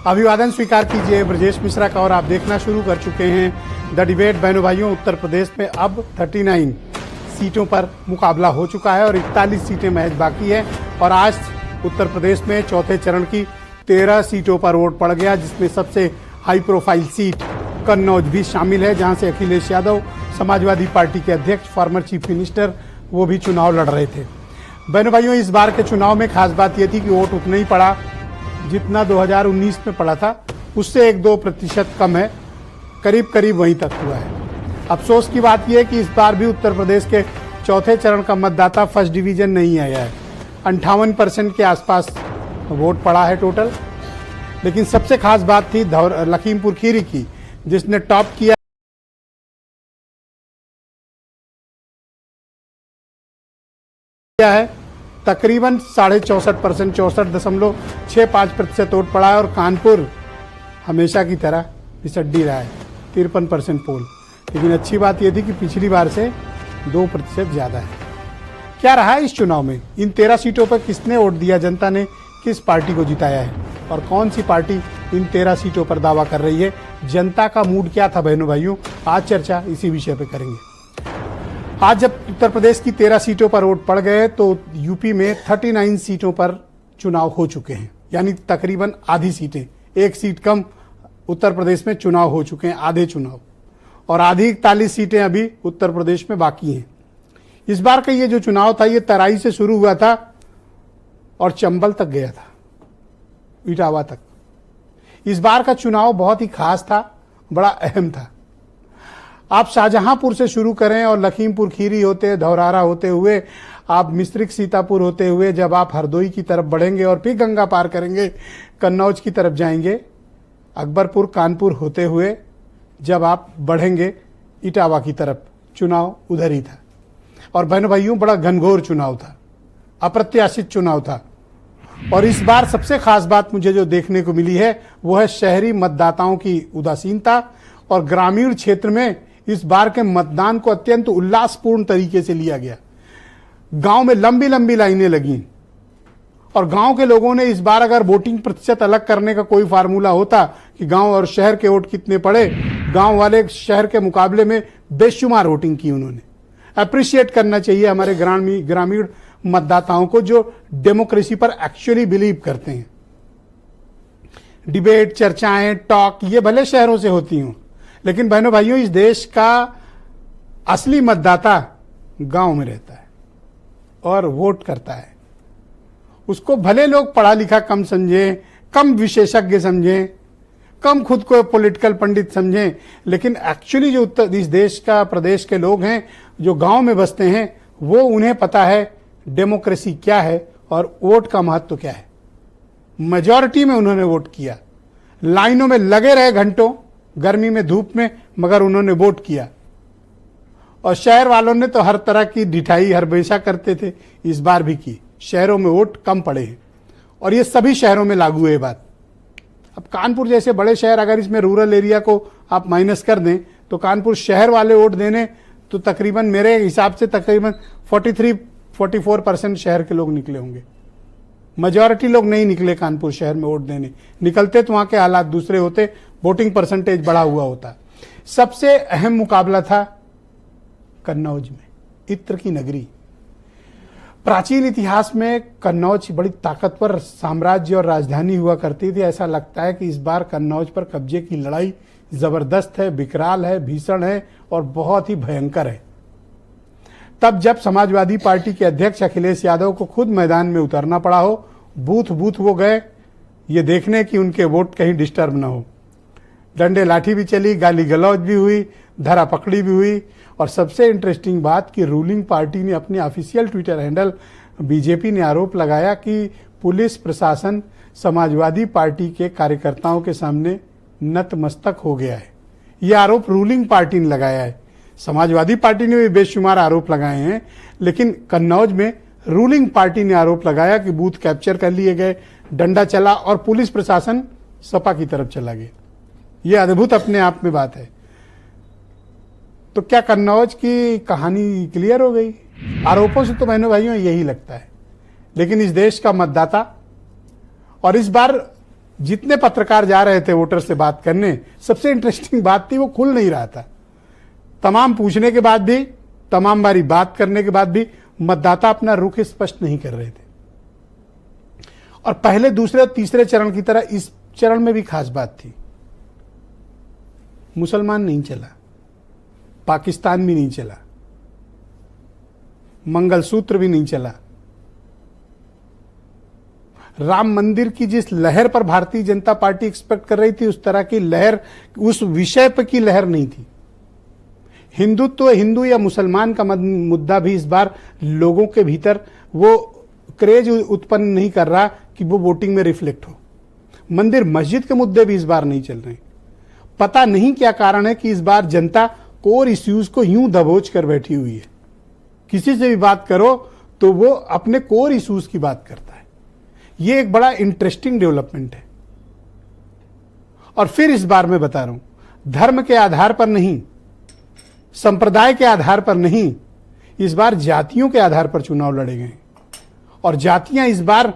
अभिवादन स्वीकार कीजिए ब्रजेश मिश्रा का और आप देखना शुरू कर चुके हैं द डिबेट। बहनों भाइयों, उत्तर प्रदेश में अब 39 सीटों पर मुकाबला हो चुका है और 41 सीटें महज बाकी है। और आज उत्तर प्रदेश में चौथे चरण की 13 सीटों पर वोट पड़ गया, जिसमें सबसे हाई प्रोफाइल सीट कन्नौज भी शामिल है, जहां से अखिलेश यादव समाजवादी पार्टी के अध्यक्ष, फॉर्मर चीफ मिनिस्टर, वो भी चुनाव लड़ रहे थे। बहनों भाइयों, इस बार के चुनाव में खास बात यह थी कि वोट उतना ही पड़ा जितना 2019 में पड़ा था, उससे 1-2% कम है, करीब करीब वहीं तक हुआ है। अफसोस की बात यह है कि इस बार भी उत्तर प्रदेश के चौथे चरण का मतदाता फर्स्ट डिवीजन नहीं आया है। 58% के आसपास वोट पड़ा है टोटल। लेकिन सबसे खास बात थी लखीमपुर खीरी की, जिसने टॉप किया है। तकरीबन 64%, 64.65% वोट पड़ा है। और कानपुर हमेशा की तरह पिछड़ी रहा है, 53% पोल। लेकिन अच्छी बात यह थी कि पिछली बार से 2% ज्यादा है। क्या रहा है इस चुनाव में? इन 13 सीटों पर किसने वोट दिया? जनता ने किस पार्टी को जिताया है और कौन सी पार्टी इन 13 सीटों पर दावा कर रही है? जनता का मूड क्या था बहनों भाइयों? आज चर्चा इसी विषय पर करेंगे। आज जब उत्तर प्रदेश की 13 सीटों पर वोट पड़ गए तो यूपी में 39 सीटों पर चुनाव हो चुके हैं, यानी तकरीबन आधी सीटें, एक सीट कम उत्तर प्रदेश में चुनाव हो चुके हैं, आधे चुनाव। और आधी 41 सीटें अभी उत्तर प्रदेश में बाकी हैं। इस बार का ये जो चुनाव था, ये तराई से शुरू हुआ था और चंबल तक गया था, इटावा तक। इस बार का चुनाव बहुत ही खास था, बड़ा अहम था। आप शाहजहांपुर से शुरू करें और लखीमपुर खीरी होते, धौरारा होते हुए, आप मिश्रिक सीतापुर होते हुए, जब आप हरदोई की तरफ बढ़ेंगे और फिर गंगा पार करेंगे, कन्नौज की तरफ जाएंगे, अकबरपुर कानपुर होते हुए जब आप बढ़ेंगे इटावा की तरफ, चुनाव उधर ही था। और बहनों भाइयों, बड़ा घनघोर चुनाव था, अप्रत्याशित चुनाव था। और इस बार सबसे खास बात मुझे जो देखने को मिली है वो है शहरी मतदाताओं की उदासीनता। और ग्रामीण क्षेत्र में इस बार के मतदान को अत्यंत उल्लासपूर्ण तरीके से लिया गया। गांव में लंबी लंबी लाइनें लगी और गांव के लोगों ने इस बार, अगर वोटिंग प्रतिशत अलग करने का कोई फार्मूला होता कि गांव और शहर के वोट कितने पड़े, गांव वाले शहर के मुकाबले में बेशुमार वोटिंग की उन्होंने। अप्रिशिएट करना चाहिए हमारे ग्रामीण मतदाताओं को, जो डेमोक्रेसी पर एक्चुअली बिलीव करते हैं। डिबेट, चर्चाएं, टॉक, ये भले शहरों से होती हों, लेकिन बहनों भाइयों, इस देश का असली मतदाता गांव में रहता है और वोट करता है। उसको भले लोग पढ़ा लिखा कम समझें, कम विशेषज्ञ समझें, कम खुद को पॉलिटिकल पंडित समझें, लेकिन एक्चुअली जो इस देश का, प्रदेश के लोग हैं जो गांव में बसते हैं, वो उन्हें पता है डेमोक्रेसी क्या है और वोट का महत्व क्या है। मेजॉरिटी में उन्होंने वोट किया, लाइनों में लगे रहे घंटों, गर्मी में, धूप में, मगर उन्होंने वोट किया। और शहर वालों ने तो हर तरह की ढिठाई हमेशा करते थे, इस बार भी की। शहरों में वोट कम पड़े हैं और ये सभी शहरों में लागू है बात। अब कानपुर जैसे बड़े शहर, अगर इसमें रूरल एरिया को आप माइनस कर दें तो कानपुर शहर वाले वोट देने तो तकरीबन, मेरे हिसाब से तकरीबन 43-44% शहर के लोग निकले होंगे। मेजॉरिटी लोग नहीं निकले कानपुर शहर में वोट देने। निकलते तो वहां के हालात दूसरे होते, वोटिंग परसेंटेज बढ़ा हुआ होता। सबसे अहम मुकाबला था कन्नौज में, इत्र की नगरी। प्राचीन इतिहास में कन्नौज बड़ी ताकतवर साम्राज्य और राजधानी हुआ करती थी। ऐसा लगता है कि इस बार कन्नौज पर कब्जे की लड़ाई जबरदस्त है, विकराल है, भीषण है और बहुत ही भयंकर है। तब जब समाजवादी पार्टी के अध्यक्ष अखिलेश यादव को खुद मैदान में उतरना पड़ा हो, बूथ बूथ वो गए, ये देखने कि उनके वोट कहीं डिस्टर्ब ना हो। डंडे लाठी भी चली, गाली गलौज भी हुई, धरा पकड़ी भी हुई। और सबसे इंटरेस्टिंग बात कि रूलिंग पार्टी ने अपने ऑफिशियल ट्विटर हैंडल, बीजेपी ने आरोप लगाया कि पुलिस प्रशासन समाजवादी पार्टी के कार्यकर्ताओं के सामने नतमस्तक हो गया है। यह आरोप रूलिंग पार्टी ने लगाया है। समाजवादी पार्टी ने भी बेशुमार आरोप लगाए हैं, लेकिन कन्नौज में रूलिंग पार्टी ने आरोप लगाया कि बूथ कैप्चर कर लिए गए, डंडा चला और पुलिस प्रशासन सपा की तरफ चला गया। यह अद्भुत अपने आप में बात है। तो क्या कन्नौज की कहानी क्लियर हो गई? आरोपों से तो बहनों भाइयों यही लगता है, लेकिन इस देश का मतदाता, और इस बार जितने पत्रकार जा रहे थे वोटर से बात करने, सबसे इंटरेस्टिंग बात थी वो खुल नहीं रहा था। तमाम पूछने के बाद भी, तमाम बारी बात करने के बाद भी मतदाता अपना रुख स्पष्ट नहीं कर रहे थे। और पहले, दूसरे और तीसरे चरण की तरह इस चरण में भी खास बात थी। मुसलमान नहीं चला, पाकिस्तान भी नहीं चला, मंगलसूत्र भी नहीं चला। राम मंदिर की जिस लहर पर भारतीय जनता पार्टी एक्सपेक्ट कर रही थी, उस तरह की लहर, उस विषय पर की लहर नहीं थी। हिंदुत्व, हिंदू या मुसलमान का मुद्दा भी इस बार लोगों के भीतर वो क्रेज उत्पन्न नहीं कर रहा कि वो वोटिंग में रिफ्लेक्ट हो। मंदिर मस्जिद के मुद्दे भी इस बार नहीं चल रहे। पता नहीं क्या कारण है कि इस बार जनता कोर इश्यूज को यूं दबोच कर बैठी हुई है। किसी से भी बात करो तो वो अपने कोर इश्यूज की बात करता है। ये एक बड़ा इंटरेस्टिंग डेवलपमेंट है। और फिर इस बार मैं बता रहा हूं, धर्म के आधार पर नहीं, संप्रदाय के आधार पर नहीं, इस बार जातियों के आधार पर चुनाव लड़े गए। और जातियां इस बार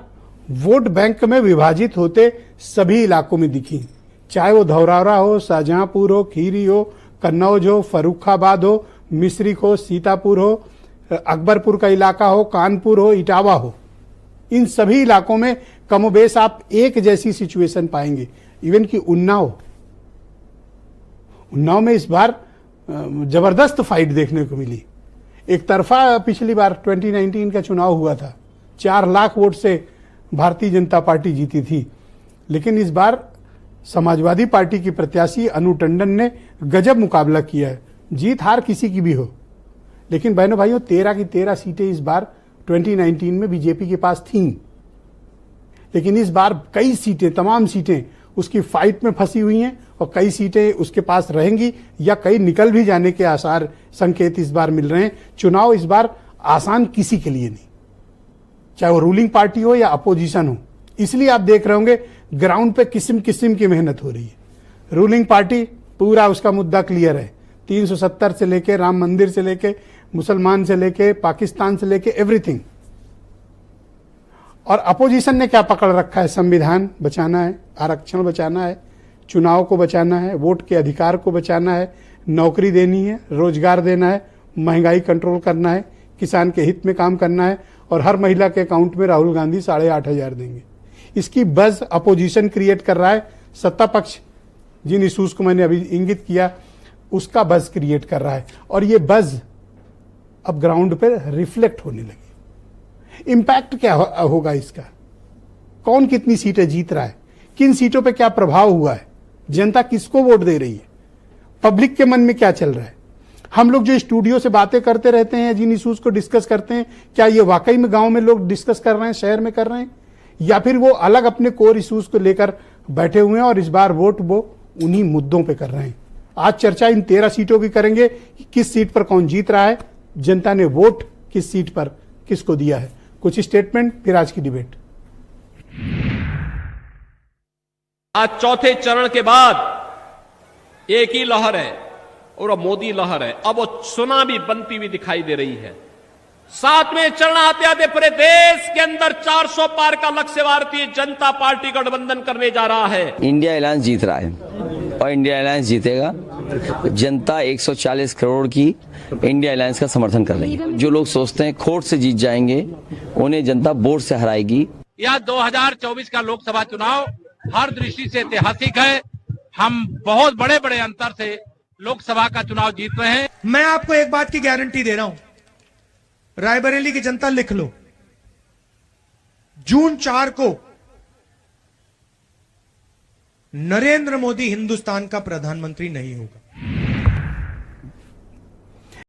वोट बैंक में विभाजित होते सभी इलाकों में दिखी, चाहे वो धौरावरा हो, शाहजहांपुर हो, खीरी हो, कन्नौज हो, फर्रुखाबाद हो, मिश्रिक हो, सीतापुर हो, अकबरपुर का इलाका हो, कानपुर हो, इटावा हो। इन सभी इलाकों में कमोबेश आप एक जैसी सिचुएशन पाएंगे। इवन कि उन्नाव में इस बार जबरदस्त फाइट देखने को मिली। एक तरफा पिछली बार 2019 का चुनाव हुआ था, 4 लाख वोट से भारतीय जनता पार्टी जीती थी। लेकिन इस बार समाजवादी पार्टी की प्रत्याशी अनु टंडन ने गजब मुकाबला किया है। जीत हार किसी की भी हो, लेकिन बहनों भाइयों 13 की 13 सीटें इस बार 2019 में बीजेपी के पास थीं। लेकिन इस बार कई सीटें, तमाम सीटें उसकी फाइट में फंसी हुई हैं और कई सीटें उसके पास रहेंगी या कई निकल भी जाने के आसार, संकेत इस बार मिल रहे हैं। चुनाव इस बार आसान किसी के लिए नहीं, चाहे वो रूलिंग पार्टी हो या अपोजिशन हो। इसलिए आप देख रहे होंगे ग्राउंड पे किस्म किस्म की मेहनत हो रही है। रूलिंग पार्टी पूरा उसका मुद्दा क्लियर है, 370 से लेके, राम मंदिर से लेके, मुसलमान से लेके, पाकिस्तान से लेके, एवरीथिंग। और अपोजिशन ने क्या पकड़ रखा है? संविधान बचाना है, आरक्षण बचाना है, चुनाव को बचाना है, वोट के अधिकार को बचाना है, नौकरी देनी है, रोजगार देना है, महंगाई कंट्रोल करना है, किसान के हित में काम करना है और हर महिला के अकाउंट में राहुल गांधी 8,500 देंगे। इसकी बज अपोजिशन क्रिएट कर रहा है। सत्ता पक्ष जिन इश्यूज को मैंने अभी इंगित किया उसका बज क्रिएट कर रहा है और ये बज अब ग्राउंड पे रिफ्लेक्ट होने लगी। इंपैक्ट क्या होगा इसका? कौन कितनी सीटें जीत रहा है, किन सीटों पे क्या प्रभाव हुआ है, जनता किसको वोट दे रही है, पब्लिक के मन में क्या चल रहा है। हम लोग जो स्टूडियो से बातें करते रहते हैं, जिन इश्यूज को डिस्कस करते हैं, क्या ये वाकई में गांव में लोग डिस्कस कर रहे हैं, शहर में कर रहे हैं, या फिर वो अलग अपने कोर इश्यूज को लेकर बैठे हुए हैं और इस बार वोट वो उन्हीं मुद्दों पे कर रहे हैं। आज चर्चा इन 13 सीटों की करेंगे कि किस सीट पर कौन जीत रहा है, जनता ने वोट किस सीट पर किसको दिया है। कुछ स्टेटमेंट, फिर आज की डिबेट। आज चौथे चरण के बाद एक ही लहर है और वो मोदी लहर है। अब वो सुनामी बनती हुई दिखाई दे रही है। 7वें चरण आते आते पूरे देश के अंदर 400 पार का लक्ष्य भारतीय जनता पार्टी गठबंधन करने जा रहा है। इंडिया अलायंस जीत रहा है और इंडिया अलायंस जीतेगा। जनता 140 करोड़ की इंडिया अलायंस का समर्थन कर रही है। जो लोग सोचते हैं खोट से जीत जाएंगे, उन्हें जनता वोट से हराएगी। यह 2024 का लोकसभा चुनाव हर दृष्टि से ऐतिहासिक है। हम बहुत बड़े बड़े अंतर से लोकसभा का चुनाव जीत रहे हैं। मैं आपको एक बात की गारंटी दे रहा हूं, रायबरेली की जनता लिख लो, जून 4 को नरेंद्र मोदी हिंदुस्तान का प्रधानमंत्री नहीं होगा।